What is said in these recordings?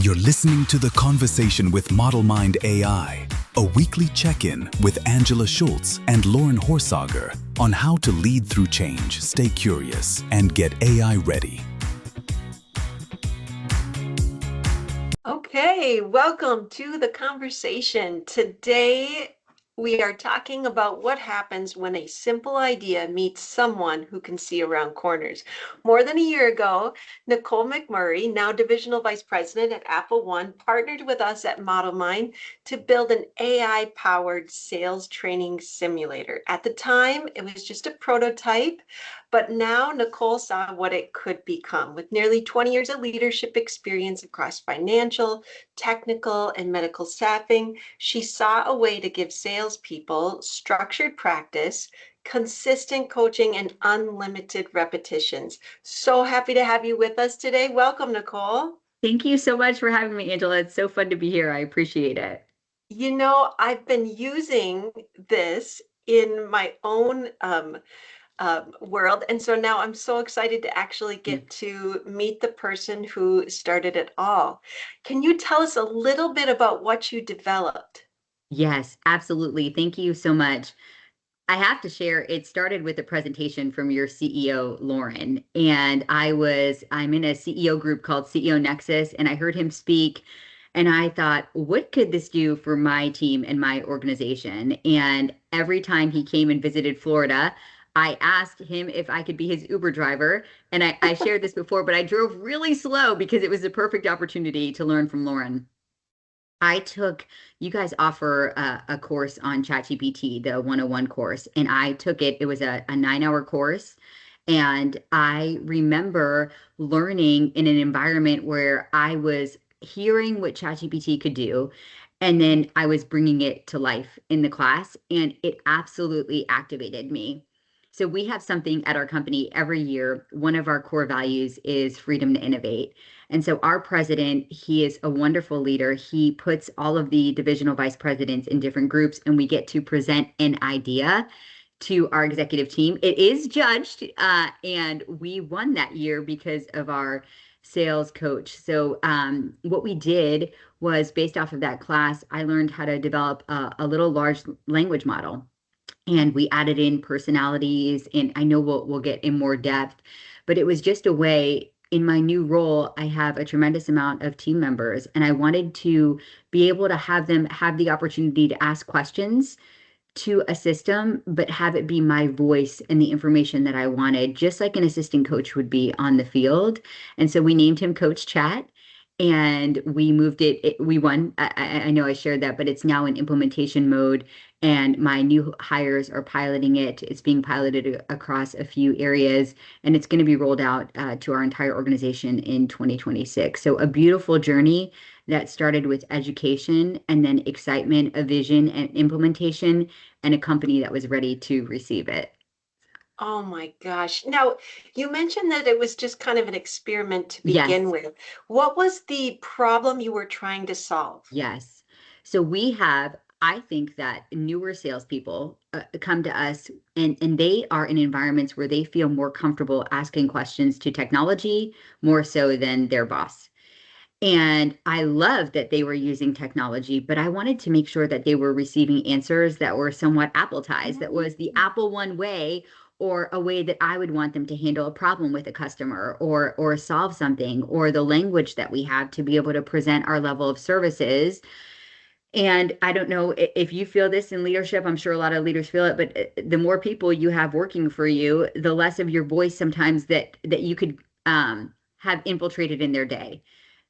You're listening to The Conversation with Model Mind AI, a weekly check-in with Angela Schultz and Lauren Horsager on how to lead through change, stay curious, and get AI ready. Okay, welcome to The Conversation. Today, we are talking about what happens when a simple idea meets someone who can see around corners. More than a year ago, Nicole McMurray, now Divisional Vice President at AppleOne, partnered with us at Model Mind to build an AI-powered sales training simulator. At the time, it was just a prototype, but now Nicole saw what it could become. With nearly 20 years of leadership experience across financial, technical, and medical staffing, she saw a way to give salespeople structured practice, consistent coaching, and unlimited repetitions. So happy to have you with us today. Welcome, Nicole. Thank you so much for having me, Angela. It's so fun to be here. I appreciate it. You know, I've been using this in my own world. And so now I'm so excited to actually get to meet the person who started it all. Can you tell us a little bit about what you developed? Yes, absolutely. Thank you so much. I have to share, it started with a presentation from your CEO, Lauren, and I'm in a CEO group called CEO Nexus, and I heard him speak, and I thought, what could this do for my team and my organization? And every time he came and visited Florida, I asked him if I could be his Uber driver. And I shared this before, but I drove really slow because it was the perfect opportunity to learn from Lauren. You guys offer a course on ChatGPT, the 101 course, and I took it. It was a 9-hour course. And I remember learning in an environment where I was hearing what ChatGPT could do, and then I was bringing it to life in the class, and it absolutely activated me. So we have something at our company every year. One of our core values is freedom to innovate. And so our president, he is a wonderful leader. He puts all of the divisional vice presidents in different groups, and we get to present an idea to our executive team. It is judged, and we won that year because of our sales coach. So what we did was, based off of that class, I learned how to develop a little large language model. And we added in personalities, and I know we'll get in more depth, but it was just a way. In my new role, I have a tremendous amount of team members, and I wanted to be able to have them have the opportunity to ask questions to a system, but have it be my voice and the information that I wanted, just like an assistant coach would be on the field. And so we named him Coach Chat. And we moved we won. I know I shared that, but it's now in implementation mode. And my new hires are piloting it. It's being piloted across a few areas, and it's going to be rolled out to our entire organization in 2026. So a beautiful journey that started with education, and then excitement, a vision, and implementation, and a company that was ready to receive it. Oh my gosh. Now, you mentioned that it was just kind of an experiment to begin with. What was the problem you were trying to solve? Yes. So I think that newer salespeople come to us, and they are in environments where they feel more comfortable asking questions to technology more so than their boss. And I love that they were using technology, but I wanted to make sure that they were receiving answers that were somewhat Appletized, that was the AppleOne way, or a way that I would want them to handle a problem with a customer, or solve something, or the language that we have to be able to present our level of services. And I don't know if you feel this in leadership. I'm sure a lot of leaders feel it, but the more people you have working for you, the less of your voice sometimes that you could have infiltrated in their day.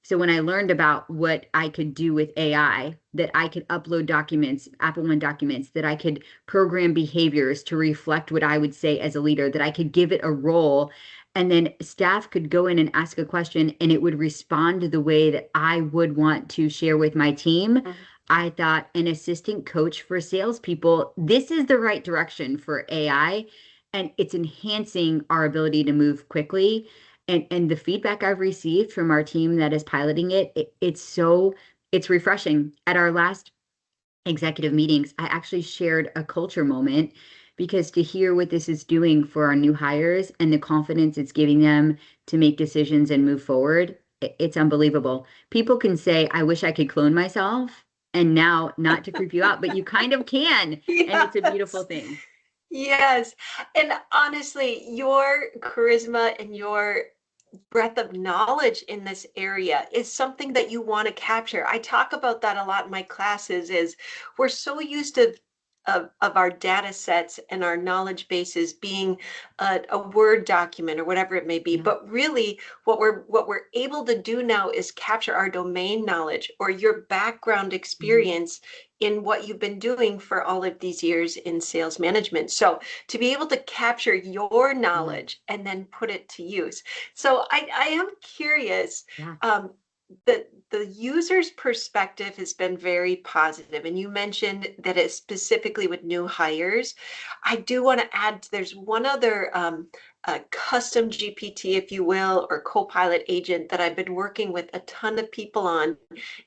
So when I learned about what I could do with AI, that I could upload documents, AppleOne documents, that I could program behaviors to reflect what I would say as a leader, that I could give it a role, and then staff could go in and ask a question, and it would respond the way that I would want to share with my team. Mm-hmm. I thought, an assistant coach for salespeople, this is the right direction for AI, and it's enhancing our ability to move quickly. And the feedback I've received from our team that is piloting it's refreshing. At our last executive meetings, I actually shared a culture moment, because to hear what this is doing for our new hires and the confidence it's giving them to make decisions and move forward, it's unbelievable. People can say, I wish I could clone myself. And now, not to creep you out, but you kind of can. And it's a beautiful Yes. thing. Yes. And honestly, your charisma and your breadth of knowledge in this area is something that you want to capture. I talk about that a lot in my classes is we're so used to of our data sets and our knowledge bases being a Word document or whatever it may be. Yeah. But really what we're able to do now is capture our domain knowledge or your background Mhm. experience in what you've been doing for all of these years in sales management. So to be able to capture your Yeah. knowledge and then put it to use. So I am curious. Yeah. Um, the user's perspective has been very positive, and you mentioned that it's specifically with new hires. I do want to add, there's one other custom GPT, if you will, or Copilot agent that I've been working with a ton of people on,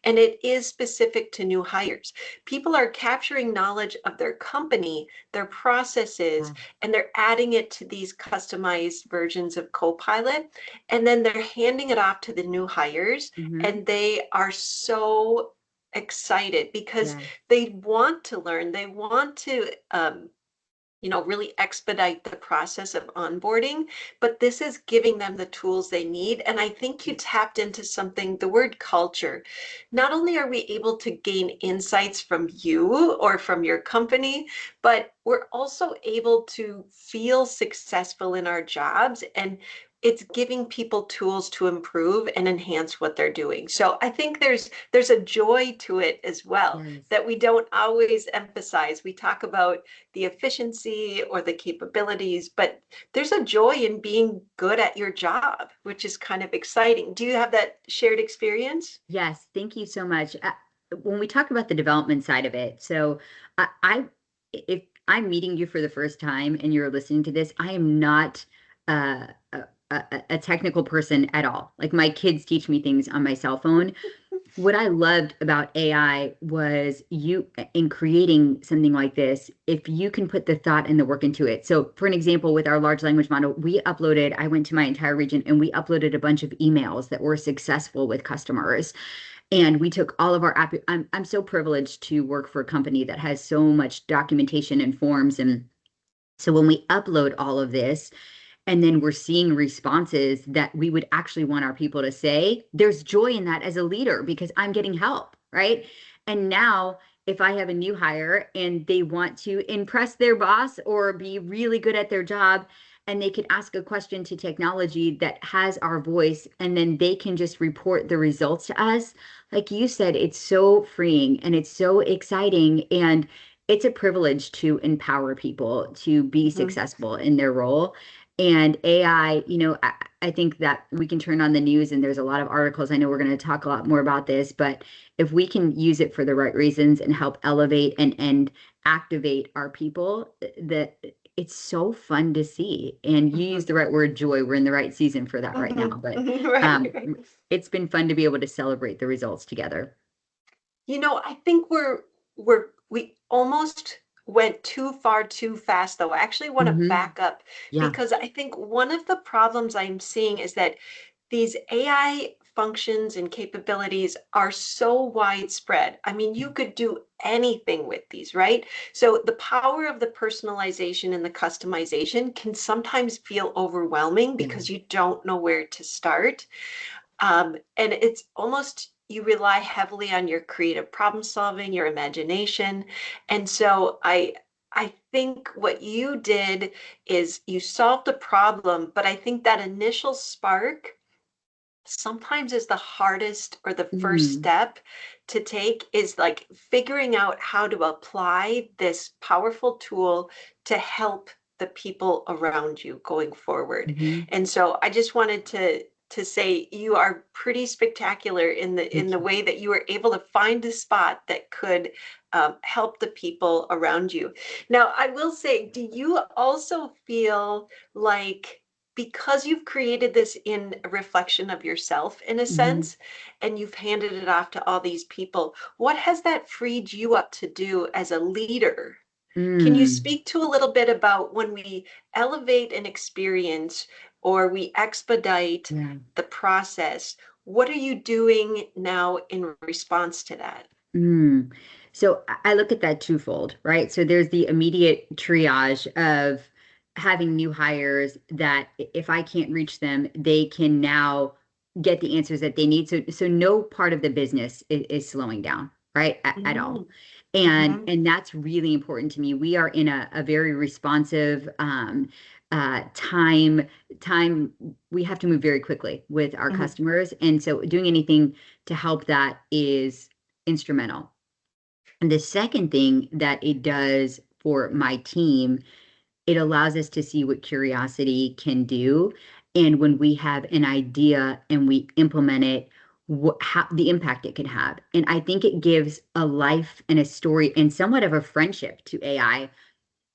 and it is specific to new hires. People are capturing knowledge of their company, their processes, Yeah. and they're adding it to these customized versions of Copilot. And then they're handing it off to the new hires, Hmm. and they are so excited because Yeah. they want to learn. They want to really expedite the process of onboarding, but this is giving them the tools they need. And I think you tapped into something, the word culture. Not only are we able to gain insights from you or from your company, but we're also able to feel successful in our jobs, and it's giving people tools to improve and enhance what they're doing. So I think there's a joy to it as well Yes. that we don't always emphasize. We talk about the efficiency or the capabilities, but there's a joy in being good at your job, which is kind of exciting. Do you have that shared experience? Yes. Thank you so much. When we talk about the development side of it, so if I'm meeting you for the first time and you're listening to this, I am not uh, a technical person at all. Like my kids teach me things on my cell phone. What I loved about AI was you in creating something like this, if you can put the thought and the work into it. So, for an example, with our large language model, I went to my entire region and we uploaded a bunch of emails that were successful with customers. And we took all of our I'm so privileged to work for a company that has so much documentation and forms. And so when we upload all of this, and then we're seeing responses that we would actually want our people to say, there's joy in that as a leader because I'm getting help, right? And now, if I have a new hire and they want to impress their boss or be really good at their job, and they could ask a question to technology that has our voice, and then they can just report the results to us. Like you said, it's so freeing and it's so exciting. And it's a privilege to empower people to be Mhm. successful in their role. And AI, I think that we can turn on the news and there's a lot of articles. I know we're going to talk a lot more about this, but if we can use it for the right reasons and help elevate and activate our people, that it's so fun to see. And you use Mhm. the right word, joy. We're in the right season for that right now. Mhm. But Mhm. Right, um, right. it's been fun to be able to celebrate the results together. I think we almost went too far too fast, though. I actually want to Hmm. back up Yeah. because I think one of the problems I'm seeing is that these AI functions and capabilities are so widespread. I mean, you could do anything with these, right? So the power of the personalization and the customization can sometimes feel overwhelming Yeah. because you don't know where to start. And it's almost you rely heavily on your creative problem solving, your imagination. And so I think what you did is you solved the problem, but I think that initial spark sometimes is the hardest or the first Mm-hmm. step to take is like figuring out how to apply this powerful tool to help the people around you going forward. Hmm. And so I just wanted to say you are pretty spectacular in Thank the you. way that you were able to find a spot that could help the people around you. Now, I will say, do you also feel like because you've created this in a reflection of yourself in a Hmm. sense, and you've handed it off to all these people, what has that freed you up to do as a leader? Can you Mm. speak to a little bit about when we elevate an experience or we expedite Yeah. the process? What are you doing now in response to that? Mm. So I look at that twofold, right? So there's the immediate triage of having new hires that if I can't reach them, they can now get the answers that they need. So no part of the business is slowing down, right? At all. Mm-hmm. And that's really important to me. We are in a very responsive time. We have to move very quickly with our Mm-hmm. customers. And so doing anything to help that is instrumental. And the second thing that it does for my team, it allows us to see what curiosity can do. And when we have an idea and we implement it, how the impact it can have. And I think it gives a life and a story and somewhat of a friendship to AI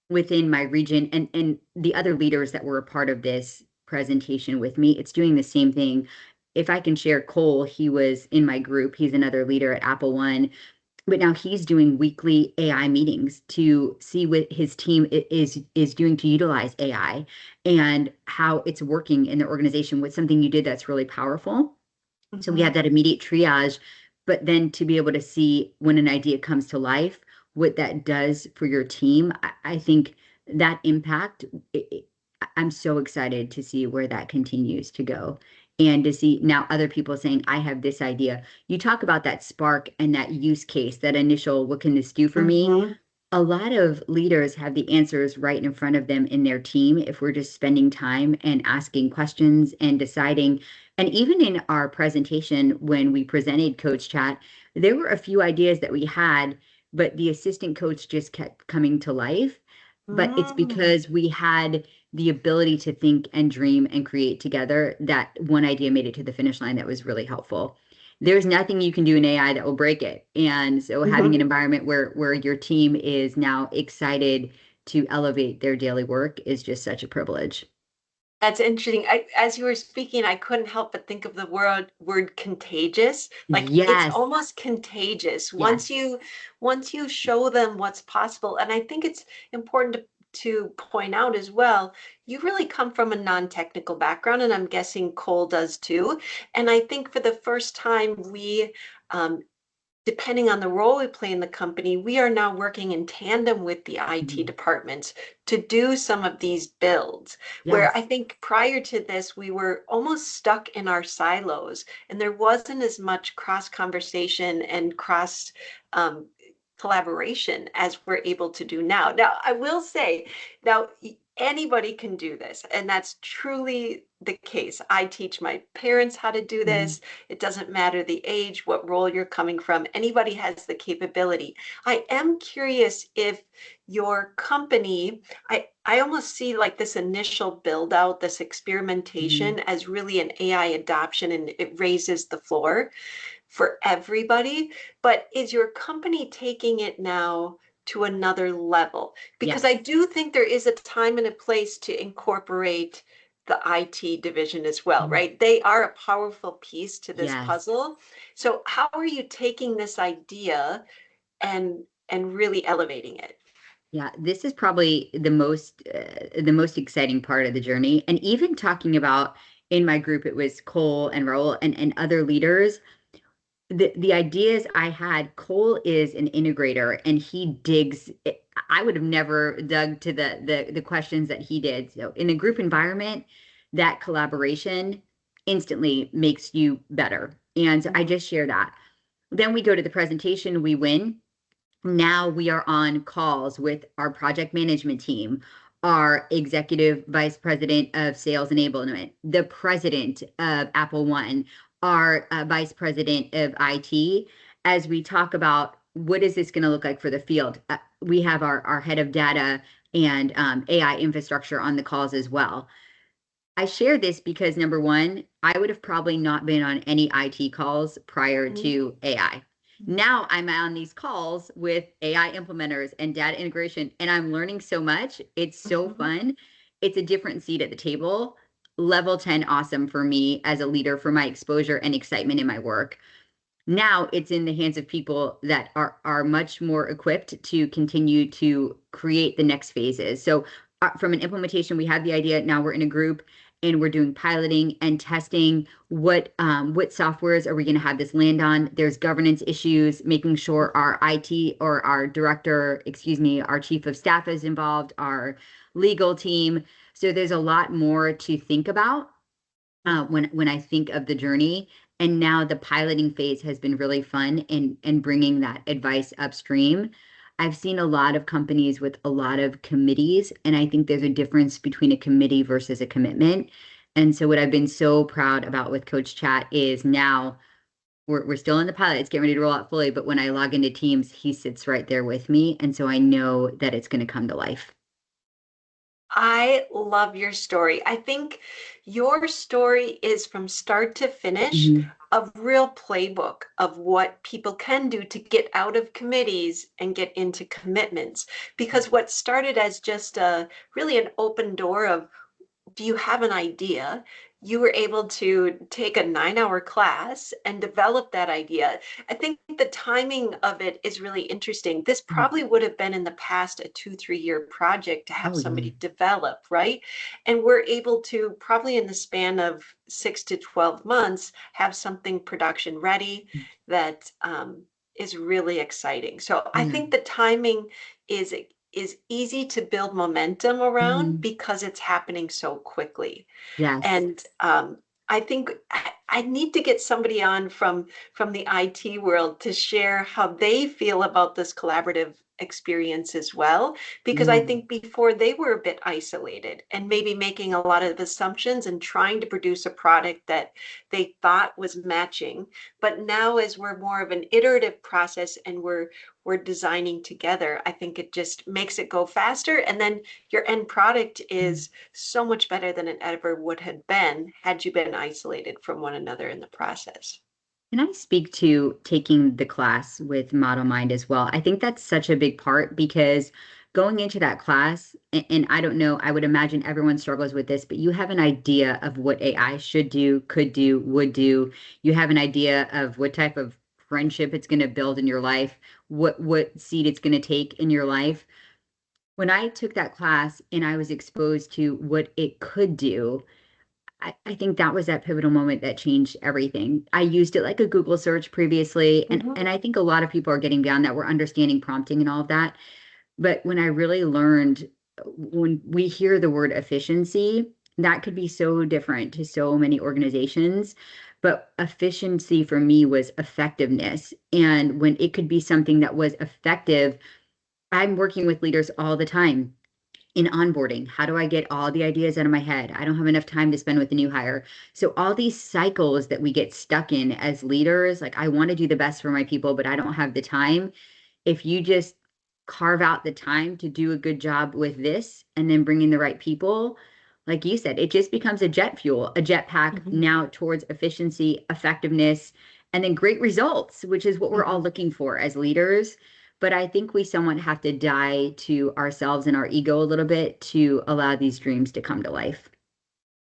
within my region and the other leaders that were a part of this presentation with me. It's doing the same thing. If I can share Cole, he was in my group. He's another leader at AppleOne, but now he's doing weekly AI meetings to see what his team is doing to utilize AI and how it's working in the organization. What's something you did that's really powerful. So we Mm-hmm. have that immediate triage, but then to be able to see when an idea comes to life, what that does for your team, I think that impact, I'm so excited to see where that continues to go and to see now other people saying, I have this idea. You talk about that spark and that use case, that initial, what can this do for me? Mm-hmm. A lot of leaders have the answers right in front of them in their team if we're just spending time and asking questions and deciding. And even in our presentation, when we presented Coach Chat, there were a few ideas that we had, but the assistant coach just kept coming to life. But it's Mm-hmm. because we had the ability to think and dream and create together that one idea made it to the finish line that was really helpful. There's nothing you can do in AI that will break it. And so having an environment where your team is now excited to elevate their daily work is just such a privilege. That's interesting. As you were speaking, I couldn't help but think of the word contagious. Like it's Yes, almost contagious yes. once you show them what's possible. And I think it's important to point out as well, you really come from a non-technical background, and I'm guessing Cole does too. And I think for the first time, um, depending on the role we play in the company, we are now working in tandem with the IT Mhm. departments to do some of these builds. Where I Yes. think prior to this, we were almost stuck in our silos and there wasn't as much cross conversation and cross um, collaboration as we're able to do now. Now, I will say, now anybody can do this, and that's truly the case. I teach my parents how to do Mhm. this. It doesn't matter the age, what role you're coming from. Anybody has the capability. I am curious if your company, I almost see like this initial build out, this Mhm. experimentation as really an AI adoption, and it raises the floor for everybody. But is your company taking it now to another level? Because I Yes. do think there is a time and a place to incorporate the IT division as well, Mhm. right? They are a powerful piece to this Yes. puzzle. So how are you taking this idea and really elevating it? Yeah, this is probably the most exciting part of the journey. And even talking about in my group, it was Cole and Raul and other leaders. The ideas I had, Cole is an integrator and he digs. I would have never dug to the questions that he did. So in a group environment, that collaboration instantly makes you better. And so I Mhm. just share that. Then we go to the presentation, we win. Now we are on calls with our project management team, our executive vice president of sales enablement, the president of AppleOne, our vice president of IT, as we talk about what is this going to look like for the field. We have our head of data and AI infrastructure on the calls as well. I share this because number one, I would have probably not been on any IT calls prior Mhm. to AI. Now I'm on these calls with AI implementers and data integration, and I'm learning so much. It's so Mhm. fun. It's a different seat at the table. Level 10 awesome for me as a leader for my exposure and excitement in my work. Now it's in the hands of people that are much more equipped to continue to create the next phases. So from an implementation, we had the idea. Now we're in a group, and we're doing piloting and testing. What softwares are we going to have this land on? There's governance issues, making sure our IT or our director, our chief of staff is involved, our legal team. So there's a lot more to think about when I think of the journey. And now the piloting phase has been really fun and bringing that advice upstream. I've seen a lot of companies with a lot of committees, and I think there's a difference between a committee versus a commitment. And so what I've been so proud about with Coach Chat is now we're still in the pilot. It's getting ready to roll out fully. But when I log into Teams, he sits right there with me. And so I know that it's going to come to life. I love your story. I think your story is from start to finish a real playbook of what people can do to get out of committees and get into commitments. Because what started as just really an open door of, do you have an idea? You were able to take a 9-hour class and develop that idea. I think the timing of it is really interesting. This probably would have been in the past a 2-3 year project to have somebody develop, right? And we're able to probably in the span of 6 to 12 months have something production ready that is really exciting. So I think the timing is easy to build momentum around because it's happening so quickly. Yes. And I think I need to get somebody on from the IT world to share how they feel about this collaborative experience as well, because I think before they were a bit isolated and maybe making a lot of assumptions and trying to produce a product that they thought was matching. But now as we're more of an iterative process and we're designing together, I think it just makes it go faster. And then your end product is so much better than it ever would have been had you been isolated from one another in the process. Can I speak to taking the class with Model Mind as well? I think that's such a big part because going into that class, and I don't know, I would imagine everyone struggles with this, but you have an idea of what AI should do, could do, would do. You have an idea of what type of friendship it's going to build in your life, what seed it's going to take in your life. When I took that class and I was exposed to what it could do, I think that was that pivotal moment that changed everything. I used it like a Google search previously, and I think a lot of people are getting beyond that. We're understanding prompting and all of that. But when I really learned, when we hear the word efficiency, that could be so different to so many organizations. But efficiency for me was effectiveness. And when it could be something that was effective, I'm working with leaders all the time in onboarding. How do I get all the ideas out of my head? I don't have enough time to spend with a new hire. So all these cycles that we get stuck in as leaders, like I want to do the best for my people, but I don't have the time. If you just carve out the time to do a good job with this and then bring in the right people, like you said, it just becomes a jet fuel, a jetpack now towards efficiency, effectiveness, and then great results, which is what we're all looking for as leaders. But I think we somewhat have to die to ourselves and our ego a little bit to allow these dreams to come to life.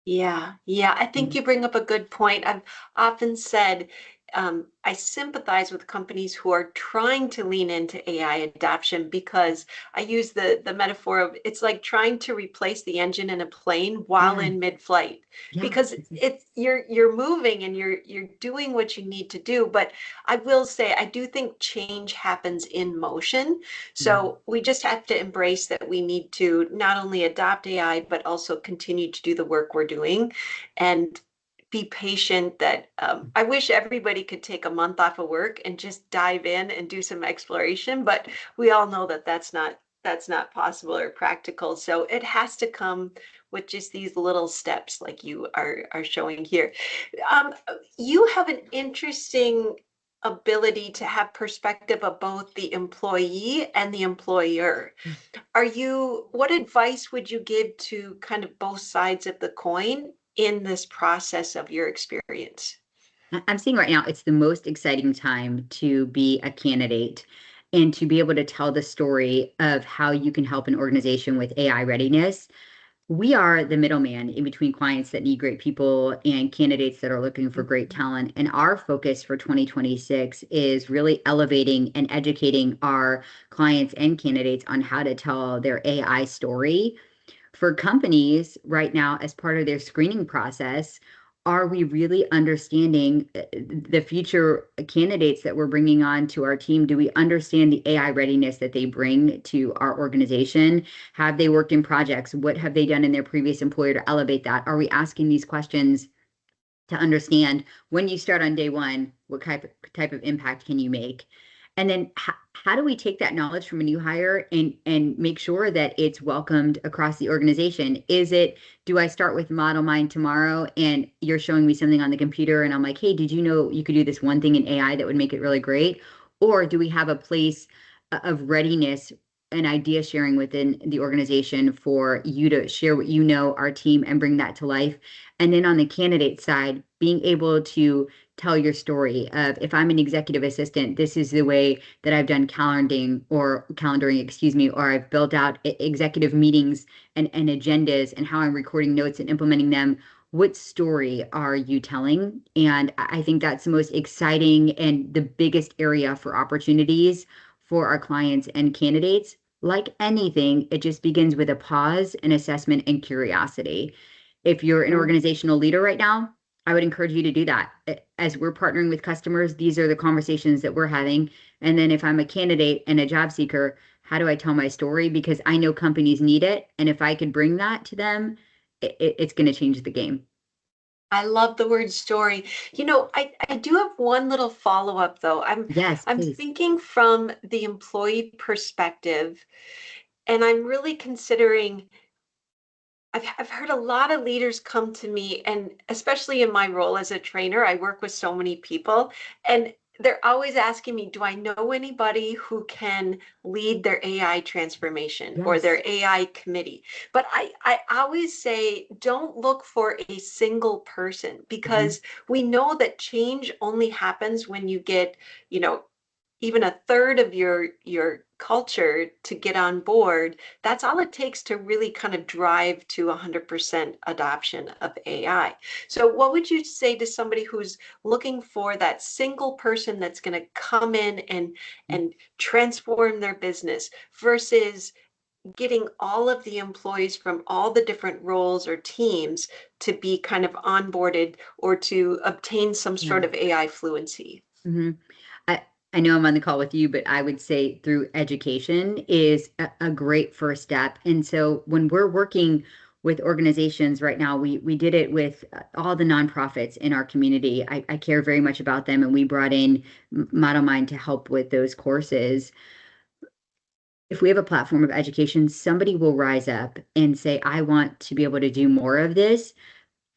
Yeah, I think you bring up a good point. I've often said I sympathize with companies who are trying to lean into AI adoption because I use the metaphor of it's like trying to replace the engine in a plane while in mid-flight because it's you're moving and you're doing what you need to do. But I will say I do think change happens in motion. So we just have to embrace that we need to not only adopt AI but also continue to do the work we're doing and be patient. That I wish everybody could take a month off of work and just dive in and do some exploration, but we all know that that's not possible or practical. So it has to come with just these little steps like you are showing here. You have an interesting ability to have perspective of both the employee and the employer. What advice would you give to kind of both sides of the coin in this process of your experience? I'm seeing right now it's the most exciting time to be a candidate and to be able to tell the story of how you can help an organization with AI readiness. We are the middleman in between clients that need great people and candidates that are looking for great talent. And our focus for 2026 is really elevating and educating our clients and candidates on how to tell their AI story. For companies right now, as part of their screening process, are we really understanding the future candidates that we're bringing on to our team? Do we understand the AI readiness that they bring to our organization? Have they worked in projects? What have they done in their previous employer to elevate that? Are we asking these questions to understand when you start on day one, what type of impact can you make? And then how do we take that knowledge from a new hire and make sure that it's welcomed across the organization? Do I start with Model Mind tomorrow and you're showing me something on the computer and I'm like, hey, did you know you could do this one thing in AI that would make it really great? Or do we have a place of readiness and idea sharing within the organization for you to share what you know, our team, and bring that to life? And then on the candidate side, being able to tell your story of, if I'm an executive assistant, this is the way that I've done calendaring, excuse me, or I've built out executive meetings and agendas and how I'm recording notes and implementing them. What story are you telling? And I think that's the most exciting and the biggest area for opportunities for our clients and candidates. Like anything, it just begins with a pause, an assessment, and curiosity. If you're an organizational leader right now, I would encourage you to do that. As we're partnering with customers, these are the conversations that we're having. And then if I'm a candidate and a job seeker, how do I tell my story? Because I know companies need it. And if I could bring that to them, it's going to change the game. I love the word story. I do have one little follow-up though. Yes, I'm please. thinking from the employee perspective, and I'm really considering, I've heard a lot of leaders come to me, and especially in my role as a trainer, I work with so many people, and they're always asking me, do I know anybody who can lead their AI transformation or Yes. their AI committee? But I always say, don't look for a single person, Mhm. because we know that change only happens when you get, you know, even a third of your culture to get on board. That's all it takes to really kind of drive to 100% adoption of AI. So what would you say to somebody who's looking for that single person that's going to come in and transform their business, versus getting all of the employees from all the different roles or teams to be kind of onboarded or to obtain some Yeah. sort of AI fluency? hmm I, I know I'm on the call with you, but I would say through education is a great first step. And so when we're working with organizations right now, we did it with all the nonprofits in our community. I care very much about them, and we brought in Model Mind to help with those courses. If we have a platform of education, somebody will rise up and say, I want to be able to do more of this.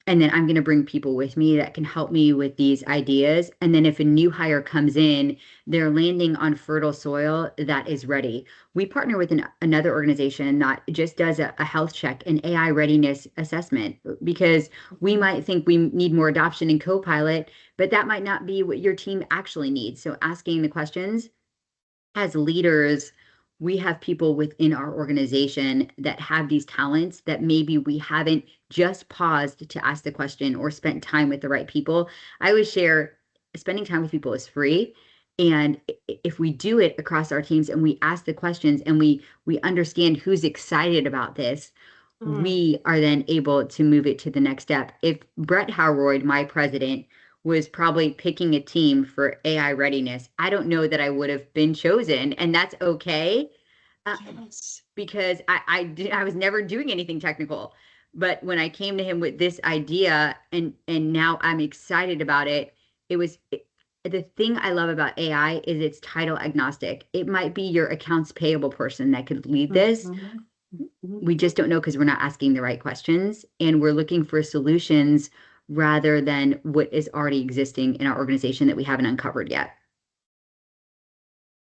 And then I'm going to bring people with me that can help me with these ideas. And then if a new hire comes in, they're landing on fertile soil that is ready. We partner with another organization that just does a health check and AI readiness assessment, because we might think we need more adoption in Copilot, but that might not be what your team actually needs. So asking the questions, as leaders, we have people within our organization that have these talents that maybe we haven't just paused to ask the question or spent time with the right people. I always share, spending time with people is free. And if we do it across our teams and we ask the questions and we understand who's excited about this, Mm. we are then able to move it to the next step. If Brett Howroyd, my president, was probably picking a team for AI readiness, I don't know that I would have been chosen, and that's okay, uh, Yes. because I was never doing anything technical. But when I came to him with this idea, and now I'm excited about it, the thing I love about AI is it's title agnostic. It might be your accounts payable person that could lead this. Mhm. We just don't know because we're not asking the right questions, and we're looking for solutions rather than what is already existing in our organization that we haven't uncovered yet.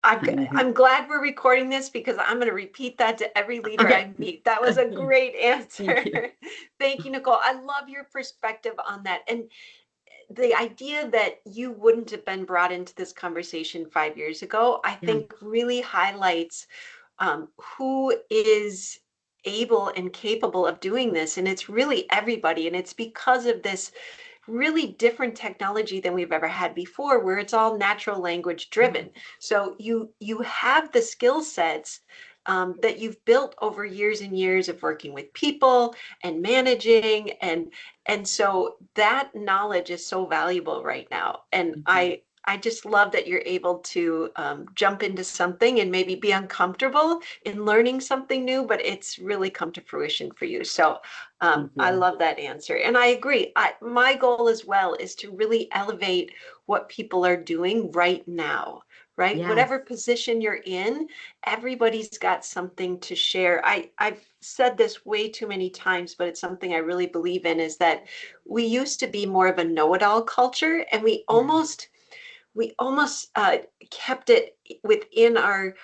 I'm glad we're recording this, because I'm going to repeat that to every leader Okay. I meet. That was a great Thank answer. you. Thank you, Nicole. I love your perspective on that. And the idea that you wouldn't have been brought into this conversation 5 years ago, I Yeah. think really highlights who is able and capable of doing this. And it's really everybody. And it's because of this really different technology than we've ever had before, where it's all natural language driven. So you have the skill sets that you've built over years and years of working with people and managing. And so that knowledge is so valuable right now. And I just love that you're able to jump into something and maybe be uncomfortable in learning something new, but it's really come to fruition for you. So I love that answer. And I agree. My goal as well is to really elevate what people are doing right now, right? Yes. Whatever position you're in, everybody's got something to share. I've said this way too many times, but it's something I really believe in, is that we used to be more of a know-it-all culture, and we almost kept it within our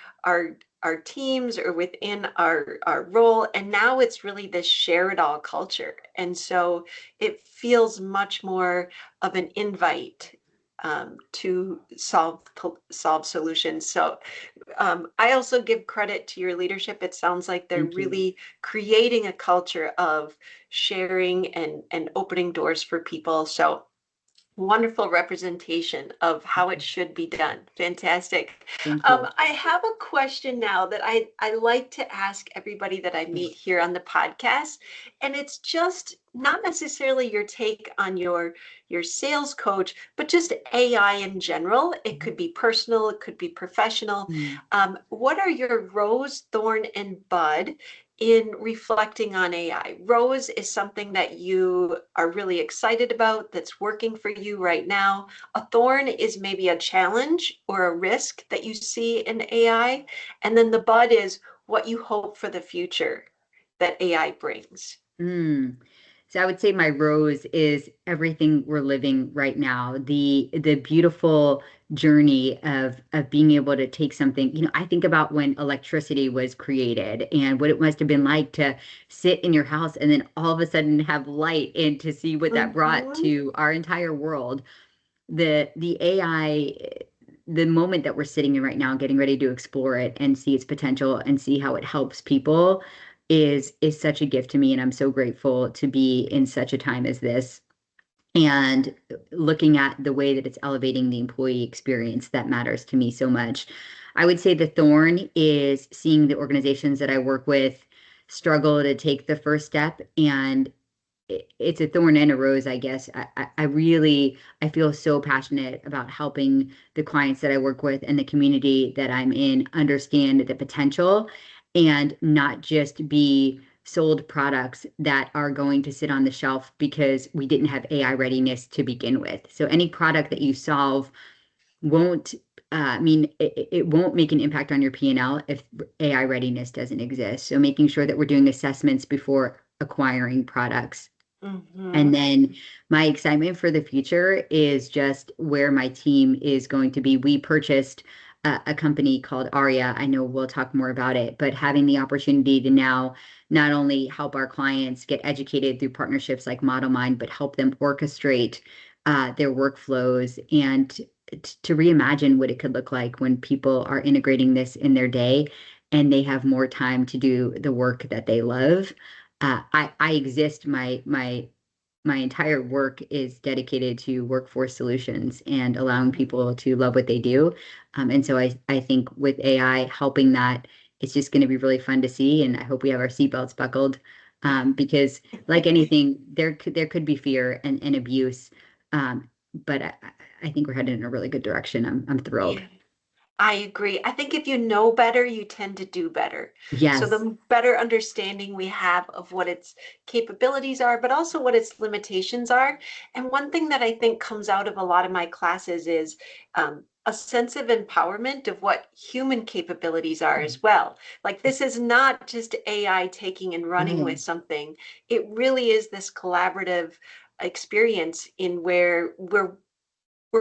teams or within our role. And now it's really this share it all culture. And so it feels much more of an invite to solve solutions. So I also give credit to your leadership. It sounds like they're really creating a culture of sharing and opening doors for people. So wonderful representation of how it should be done. Fantastic. I have a question now that I like to ask everybody that I meet here on the podcast, and it's just not necessarily your take on your sales coach, but just AI in general. It could be personal, it could be professional. What are your rose, thorn, and bud in reflecting on AI? Rose is something that you are really excited about, that's working for you right now. A thorn is maybe a challenge or a risk that you see in AI. And then the bud is what you hope for the future that AI brings. So I would say my rose is everything we're living right now, the beautiful journey of being able to take something. You know, I think about when electricity was created and what it must have been like to sit in your house and then all of a sudden have light, and to see what that brought to our entire world. The AI, the moment that we're sitting in right now, getting ready to explore it and see its potential and see how it helps people, is such a gift to me. And I'm so grateful to be in such a time as this, and looking at the way that it's elevating the employee experience that matters to me so much. I would say the thorn is seeing the organizations that I work with struggle to take the first step, and it's a thorn and a rose, I guess. I feel so passionate about helping the clients that I work with and the community that I'm in understand the potential, and not just be sold products that are going to sit on the shelf because we didn't have AI readiness to begin with. So any product that you solve won't it won't make an impact on your P&L if AI readiness doesn't exist. So making sure that we're doing assessments before acquiring products. And then my excitement for the future is just where my team is going to be. We purchased a company called Aria. I know we'll talk more about it, but having the opportunity to now not only help our clients get educated through partnerships like ModelMind, but help them orchestrate their workflows, and to reimagine what it could look like when people are integrating this in their day and they have more time to do the work that they love. I exist, my entire work is dedicated to workforce solutions and allowing people to love what they do. And so I think with AI helping that, it's just going to be really fun to see. And I hope we have our seatbelts buckled, because like anything, there could be fear and abuse. But I think we're headed in a really good direction. I'm thrilled. Yeah. I agree. I think if you know better, you tend to do better. Yes. So the better understanding we have of what its capabilities are, but also what its limitations are. And one thing that I think comes out of a lot of my classes is a sense of empowerment of what human capabilities are as well. Like, this is not just AI taking and running with something. It really is this collaborative experience in where we're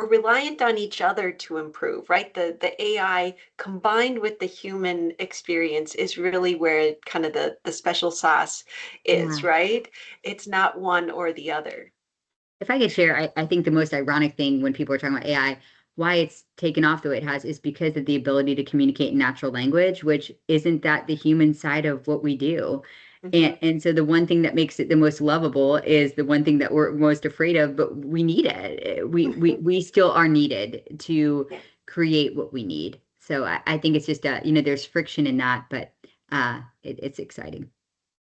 reliant on each other to improve, right? The AI combined with the human experience is really where kind of the special sauce is, right? It's not one or the other. If I could share, I think the most ironic thing when people are talking about AI, why it's taken off the way it has, is because of the ability to communicate in natural language, which isn't that the human side of what we do. And so the one thing that makes it the most lovable is the one thing that we're most afraid of, but we need it. We still are needed to create what we need. So I think it's just, there's friction in that, but it's exciting.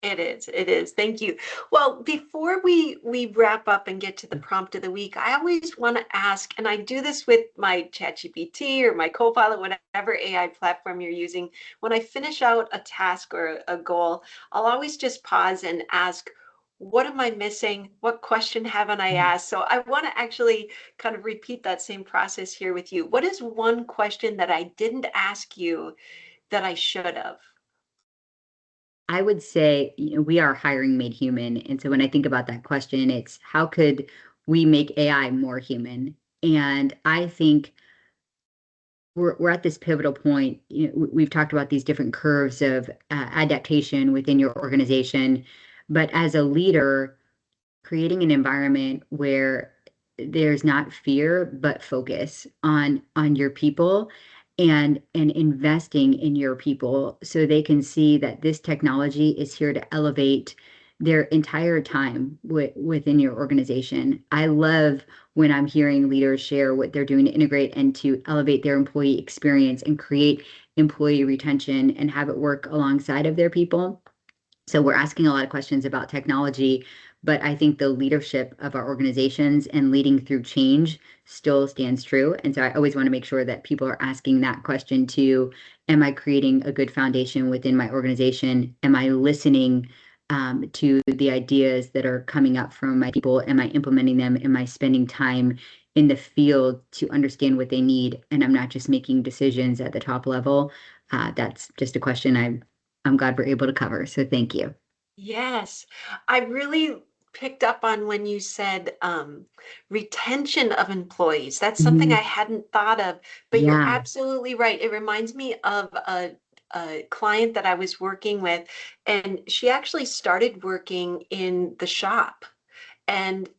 It is. It is. Thank you. Well, before we wrap up and get to the prompt of the week, I always want to ask, and I do this with my ChatGPT or my Copilot, whatever AI platform you're using. When I finish out a task or a goal, I'll always just pause and ask, what am I missing? What question haven't I asked? So I want to actually kind of repeat that same process here with you. What is one question that I didn't ask you that I should have? I would say, we are hiring made human. And so when I think about that question, it's how could we make AI more human? And I think we're at this pivotal point. We've talked about these different curves of adaptation within your organization, but as a leader, creating an environment where there's not fear but focus on your people, and investing in your people so they can see that this technology is here to elevate their entire time within your organization. I love when I'm hearing leaders share what they're doing to integrate and to elevate their employee experience and create employee retention and have it work alongside of their people. So we're asking a lot of questions about technology, but I think the leadership of our organizations and leading through change still stands true. And so I always want to make sure that people are asking that question too. Am I creating a good foundation within my organization? Am I listening to the ideas that are coming up from my people? Am I implementing them? Am I spending time in the field to understand what they need? And I'm not just making decisions at the top level. That's just a question I'm glad we're able to cover. So thank you. Yes, I really picked up on when you said retention of employees. That's something I Mhm. hadn't thought of, but you're Yeah. absolutely right. It reminds me of a client that I was working with, and she actually started working in the shop and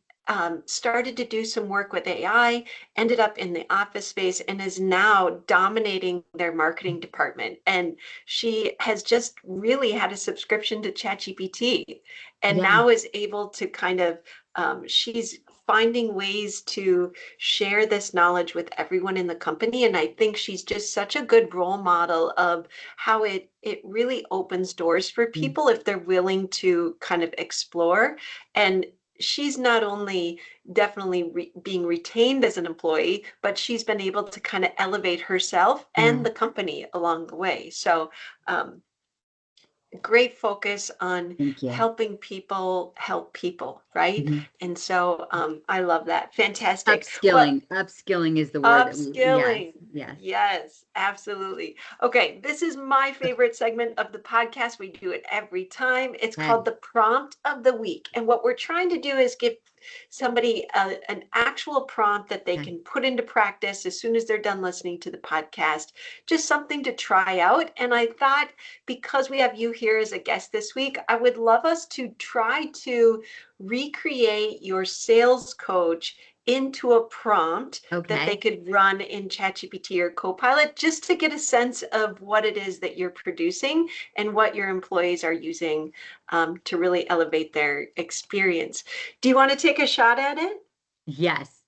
started to do some work with AI, ended up in the office space, and is now dominating their marketing department. And she has just really had a subscription to ChatGPT and Yeah. now is able to kind of, she's finding ways to share this knowledge with everyone in the company. And I think she's just such a good role model of how it really opens doors for Mm. people if they're willing to kind of explore. And she's not only definitely being retained as an employee, but she's been able to kind of elevate herself Yeah. and the company along the way. So, um, great focus on Thank you. helping people help people, right? Mhm. And so, I love that. Fantastic. Well, Upskilling is the word that yes, upskilling. yes. Yes, absolutely. Okay, this is my favorite segment of the podcast. We do it every time. It's called Okay. the prompt of the week. And what we're trying to do is give somebody an actual prompt that they Okay. can put into practice as soon as they're done listening to the podcast, just something to try out. And I thought, because we have you here as a guest this week, I would love us to try to recreate your sales coach into a prompt that they Okay. could run in ChatGPT or Copilot, just to get a sense of what it is that you're producing and what your employees are using to really elevate their experience. Do you want to take a shot at it? Yes.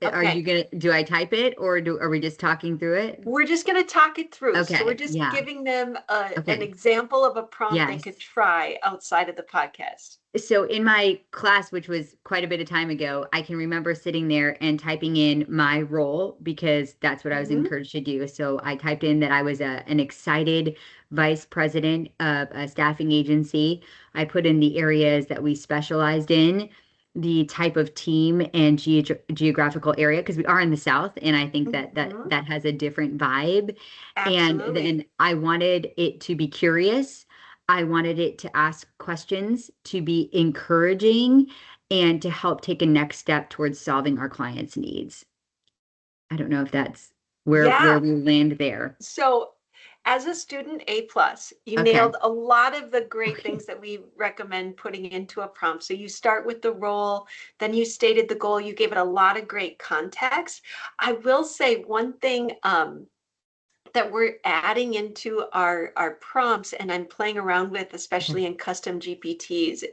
Are you Okay. do I type it, or are we just talking through it? We're just going to talk it through. So we're Okay. just Yeah. giving them an Okay. example of a prompt they Yes. could try outside of the podcast. So in my class, which was quite a bit of time ago, I can remember sitting there and typing in my role because that's what I was Mhm. encouraged to do. So I typed in that I was an excited vice president of a staffing agency. I put in the areas that we specialized in, the type of team and geographical area, because we are in the South, and I think Mhm. that has a different vibe. And Absolutely. then I wanted it to be curious. I wanted it to ask questions, to be encouraging, and to help take a next step towards solving our clients' needs. I don't know if that's where Yeah. we land there. So as a student A plus, you Okay. nailed a lot of the great Okay. things that we recommend putting into a prompt. So you start with the role, then you stated the goal, you gave it a lot of great context. I will say one thing that we're adding into our prompts, and I'm playing around with, especially in custom GPTs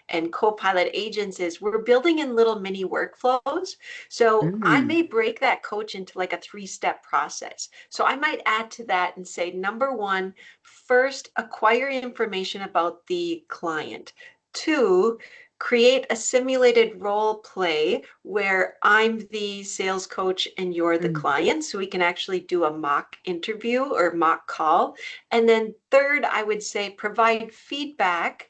and Copilot agents, is we're building in little mini workflows. So I Mm, may break that coach into like a 3-step process. So I might add to that and say, number one, first acquire information about the client. Two, create a simulated role play where I'm the sales coach and you're the mm, client, so we can actually do a mock interview or mock call. And then third, I would say provide feedback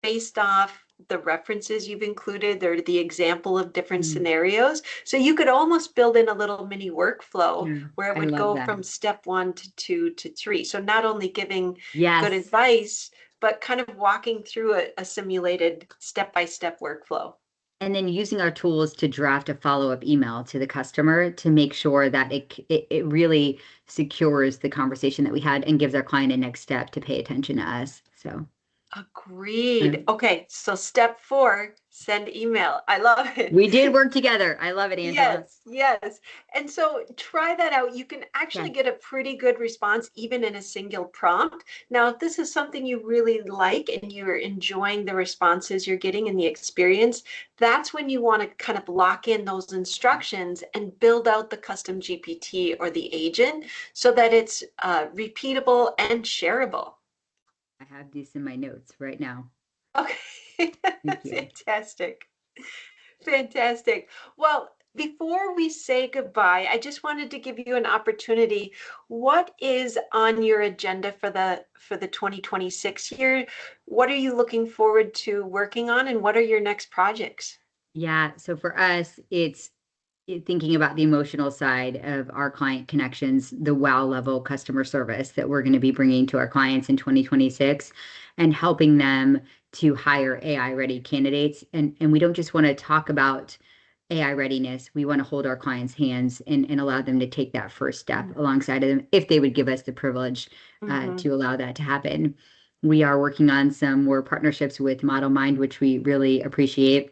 based off the references you've included or the example of different mm. scenarios. So you could almost build in a little mini workflow Yeah, where it I would love go that. from step 1 to 2 to 3. So not only giving good Yes. advice, but kind of walking through a simulated step-by-step workflow. And then using our tools to draft a follow-up email to the customer to make sure that it really secures the conversation that we had and gives our client a next step to pay attention to us. So, Agreed. um, Okay, so step 4, send email. I love it. we did work together. I love it, Angela. Yes, yes. And so try that out. You can actually Okay. get a pretty good response even in a single prompt. Now, if this is something you really like and you're enjoying the responses you're getting and the experience, that's when you want to kind of lock in those instructions and build out the custom GPT or the agent so that it's repeatable and shareable. I have this in my notes right now. Okay, Thank you. fantastic. Fantastic. Well, before we say goodbye, I just wanted to give you an opportunity. What is on your agenda for the 2026 year? What are you looking forward to working on, and what are your next projects? Yeah. So for us, it's thinking about the emotional side of our client connections, the wow level customer service that we're going to be bringing to our clients in 2026 and helping them to hire AI ready candidates. And we don't just want to talk about AI readiness. We want to hold our clients' hands and allow them to take that first step alongside of them if they would give us the privilege Mm-hmm. to allow that to happen. We are working on some more partnerships with Model Mind, which we really appreciate.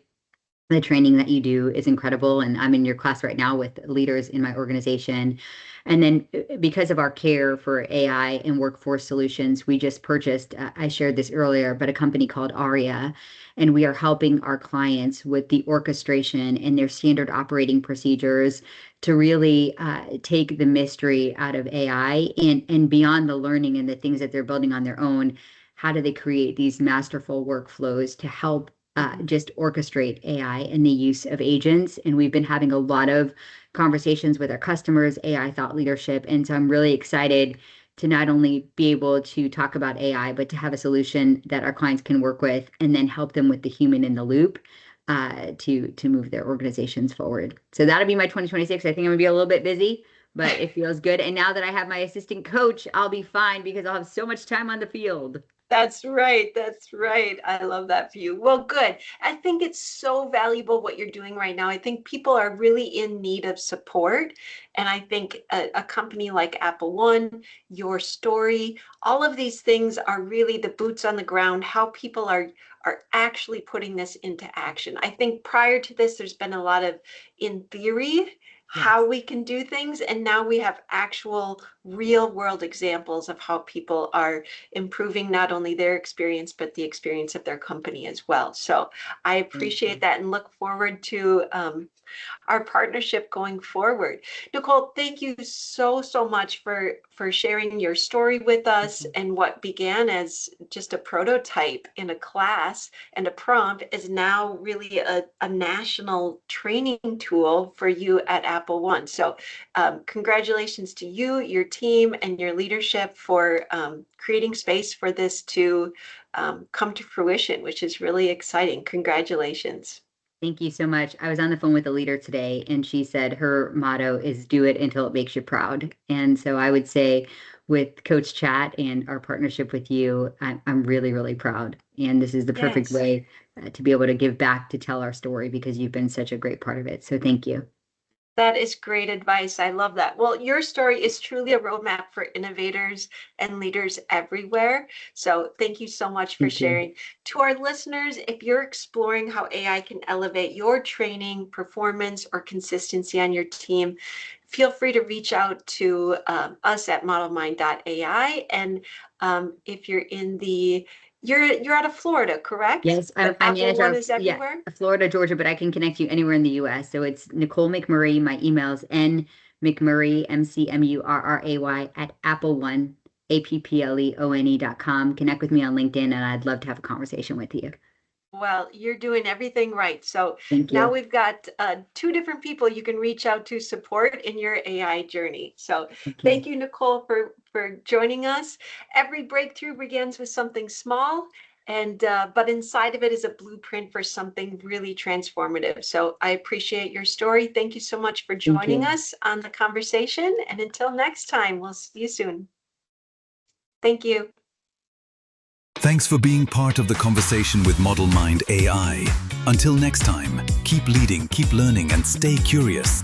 The training that you do is incredible, and I'm in your class right now with leaders in my organization. And then because of our care for AI and workforce solutions, we just purchased, I shared this earlier, but a company called Aria, and we are helping our clients with the orchestration and their standard operating procedures to really take the mystery out of AI and beyond the learning and the things that they're building on their own. How do they create these masterful workflows to help Mm-hmm. just orchestrate AI and the use of agents? And we've been having a lot of conversations with our customers, AI thought leadership. And so I'm really excited to not only be able to talk about AI, but to have a solution that our clients can work with and then help them with the human in the loop to move their organizations forward. So that'll be my 2026. I think I'm gonna be a little bit busy, but it feels good. And now that I have my assistant coach, I'll be fine because I'll have so much time on the field. That's right. That's right. I love that for you. Well, good. I think it's so valuable what you're doing right now. I think people are really in need of support. And I think a company like AppleOne, your story, all of these things are really the boots on the ground, how people are actually putting this into action. I think prior to this, there's been a lot of in theory how Yes. we can do things. And now we have actual real world examples of how people are improving not only their experience, but the experience of their company as well. So I Thank appreciate you. that and look forward to our partnership going forward. Nicole, thank you so much for sharing your story with Thank us, you. and what began as just a prototype in a class and a prompt is now really a national training tool for you at AppleOne. So congratulations to you, your team, and your leadership for creating space for this to come to fruition, which is really exciting. Congratulations. Thank you so much. I was on the phone with a leader today, and she said her motto is do it until it makes you proud. And so I would say, with Coach Chat and our partnership with you, I'm really, really proud. And this is the perfect Yes. way to be able to give back to tell our story because you've been such a great part of it. So thank you. That is great advice. I love that. Well, your story is truly a roadmap for innovators and leaders everywhere. So thank you so much for Thank you. sharing. To our listeners, if you're exploring how AI can elevate your training, performance, or consistency on your team, feel free to reach out to us at modelmind.ai. And if you're in you're out of Florida, correct? Yes, But I manage AppleOne is yeah, everywhere? Florida, Georgia, but I can connect you anywhere in the US. So it's Nicole McMurray. My email's nmcmurray, McMurray at AppleOne, AppleOne.com. Connect with me on LinkedIn, and I'd love to have a conversation with you. Well, you're doing everything right. So Thank now you. we've got 2 different people you can reach out to support in your AI journey. So thank you, Nicole, for joining us. Every breakthrough begins with something small, and but inside of it is a blueprint for something really transformative. So I appreciate your story. Thank you so much for joining us on the conversation. And until next time, we'll see you soon. Thank you. Thanks for being part of the conversation with Model Mind AI. Until next time, keep leading, keep learning, and stay curious.